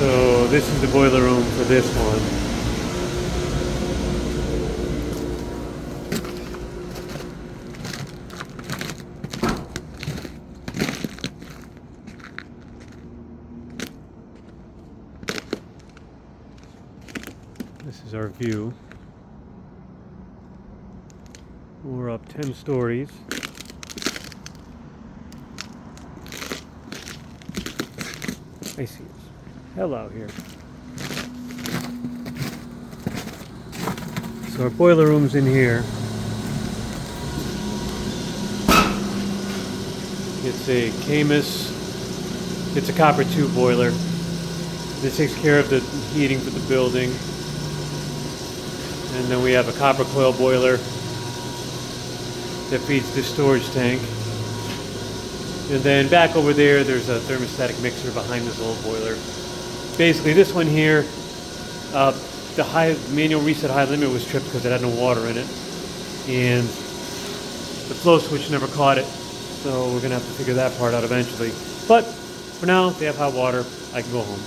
So this is the boiler room for this one. This is our view. We're up 10 stories. I see it's hell out here. So our boiler room's in here. It's a Camus. It's a copper tube boiler. This takes care of the heating for the building. And then we have a copper coil boiler that feeds this storage tank. And then back over there, there's a thermostatic mixer behind this old boiler. Basically, this one here, the high manual reset high limit was tripped because it had no water in it. And the flow switch never caught it. So we're gonna have to figure that part out eventually. But for now, they have hot water. I can go home.